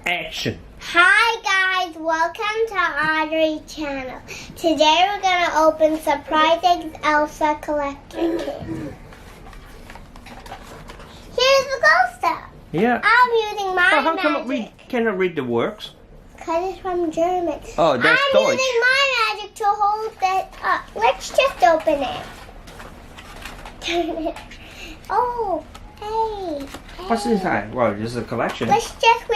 Action. Hi guys, welcome to Audrey channel. Today we're gonna open surprising Elsa collection kit. Here's the gold stuff. Yeah. I'm using my How magic. come we cannot read the words? Cause it's from German. Oh, that's I'm Deutsch. using my magic to hold it up. Let's just open it. Oh, hey. What's inside? Well, this is a collection. We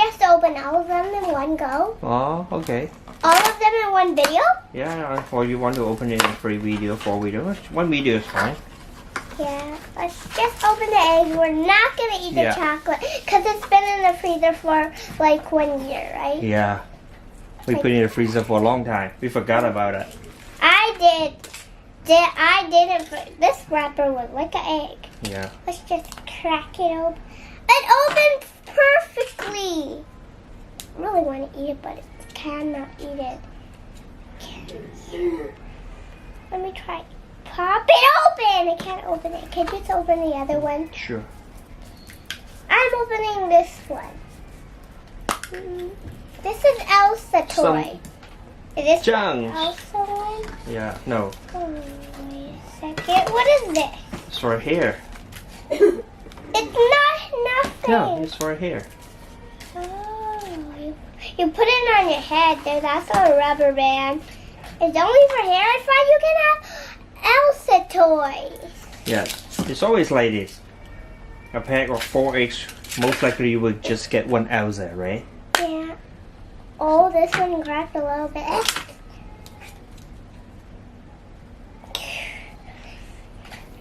have to open all of them in one go. Oh, okay. All of them in one video? Yeah, or you want to open it in 3 video, 4 video? 1 video is fine. Yeah, let's just open the eggs. We're not going to eat the Yeah. chocolate because it's been in the freezer for like 1 year, right? Yeah. We put it in the freezer for a long time. We forgot about it. I didn't. This wrapper was like an egg. Yeah. Let's just crack it open. It opens perfectly. I really want to eat it, but I cannot eat it. Let me try. Pop it open. I can't open it. Can you just open the other one? Sure. I'm opening this one. This is Elsa toy. Is this the Chunks. Elsa one? Yeah, no. Oh, wait a second. What is this? It's for hair. It's not nothing. No, it's for hair. Oh, you put it on your head. There's also a rubber band. It's only for hair. I thought you can have Elsa toys. Yes. It's always like this. A pack of 4 eggs. Most likely you would just get 1 Elsa, right? Yeah. Oh, this one cracked a little bit.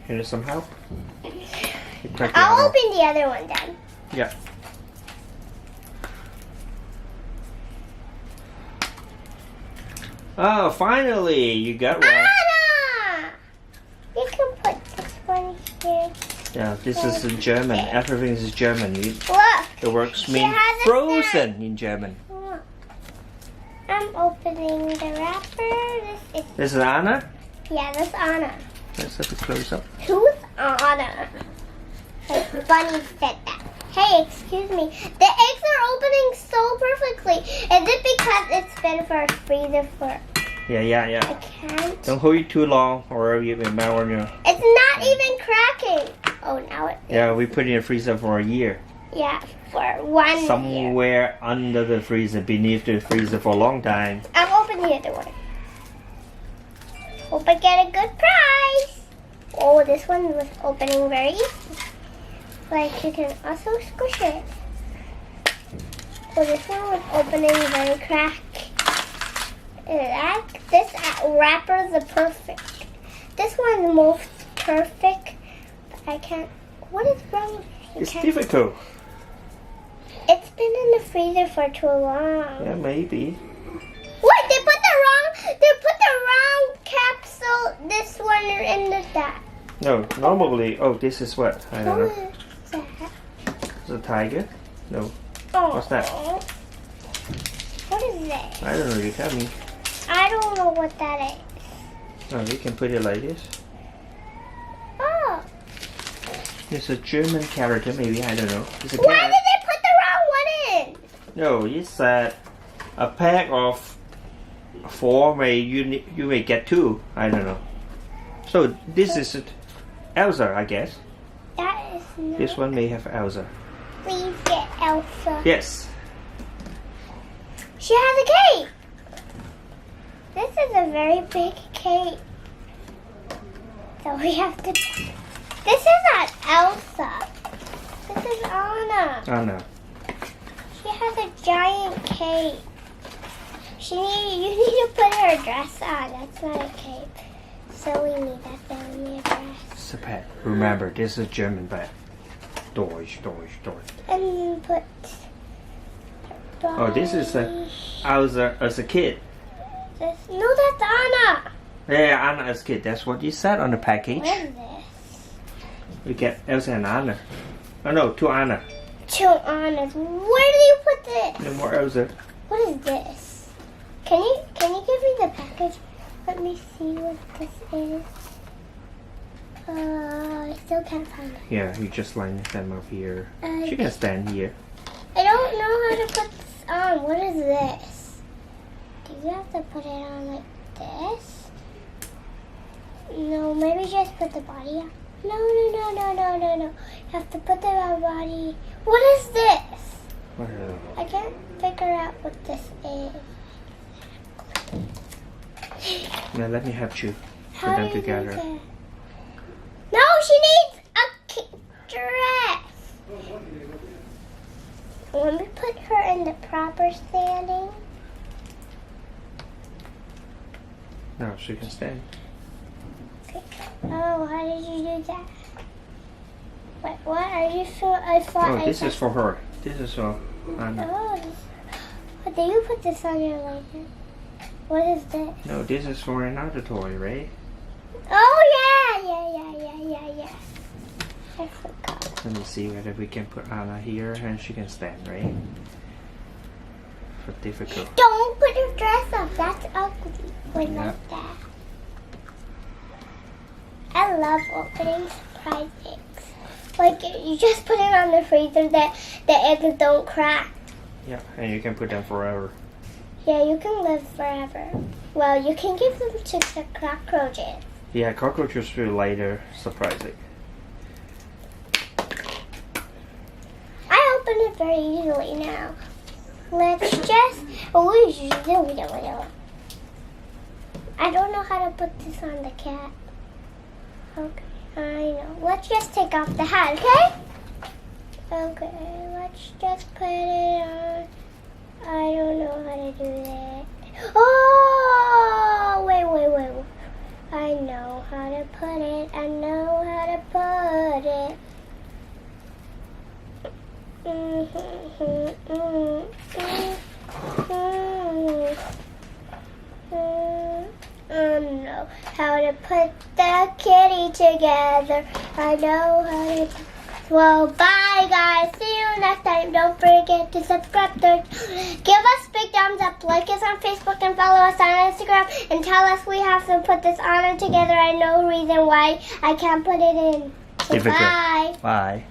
You need some help? You crack the I'll other- open the other one then. Yeah. Oh, finally! You got one. Anna! You can put this one here. Yeah, this is in German. Everything is German. Look. The words She mean has a frozen in German. Look. I'm opening the wrapper. This is Anna. Yeah, that's Anna. Let's have a close up. Who's Anna? Like Bunny said that. Hey, excuse me. The eggs are opening so perfectly. Is it because it's been for a freezer for... Yeah. I can't. Don't hold it too long or you will melt on your... It's not even cracking. Oh, now it... Yeah, we put it in the freezer for a year. Yeah, for 1 year. Somewhere under the freezer, beneath the freezer for a long time. I'll open the other one. Hope I get a good prize. Oh, this one was opening very easy. Like, you can also squish it. Oh, this one was opening very crack. This wrapper is perfect. This one's most perfect. But I can't. What is wrong with it? It's difficult. It's been in the freezer for too long. Yeah, maybe. Wait, they put the wrong capsule. This one in that. No, normally... Oh, this is what? I don't know. What is that? Is it a tiger? No. Oh. What's that? What is this? I don't know. You tell me. I don't know what that is. Oh, you can put it like this. Oh. It's a German character, maybe. I don't know. It's a Why cat. did they put the wrong one in? No, it's a pack of 4. You may get 2. I don't know. So this is Elsa, I guess. That is not. This one may have Elsa. Please get Elsa. Yes. She has a cape. This is a very big cape. So we have to. This is not Elsa. This is Anna. Oh no. She has a giant cape. You need to put her dress on. That's not a cape. So we need that family dress. It's a pet. Remember, this is German pet. Deutsch. And put. Oh, this is Elsa as a kid. No, that's Anna. Yeah, Anna as a kid. That's what you said on the package. What is this? You get Elsa and Anna. Oh no, 2 Anna. 2 Annas. Where do you put this? No more Elsa. What is this? Can you give me the package? Let me see what this is. I still can't find it. Yeah, you just line them up here. She can stand here. I don't know how to put this on. What is this? Do you have to put it on like this? No, maybe just put the body on. No. You have to put the body. What is this? What is it? I can't figure out what this is. Now let me help you put How them do you together. do that? No, she needs a dress. Let me put her in the proper standing. No, she can stand. Okay. Oh, how did you do that? Wait, what are you so? I thought. Oh, this is for her. This is for Anna. Oh, but do you put this on your leg? What is this? No, this is for another toy, right? Oh yeah. I forgot. Let me see whether we can put Anna here and she can stand, right? For difficult. Don't put your dress up. That's ugly. Like that. I love opening surprise eggs. Like you just put it on the freezer that the eggs don't crack. Yeah, and you can put them forever. Yeah, you can live forever. Well, you can give them to the cockroaches. Yeah, cockroaches will later surprise it. I open it very easily now. Let's just. I don't know how to put this on the cat. Okay, I know. Let's just take off the hat, okay? Okay, let's just put it on. I don't know how to do that. Oh, wait. I know how to put it. I know how to put it. I know how to put the kitty together. I know how to. Well, bye guys. See you next time. Don't forget to subscribe. Give us big thumbs up. Like us on Facebook and follow us on Instagram. And tell us we have to put this on and together. I know reason why I can't put it in. So Difficult. bye. Bye.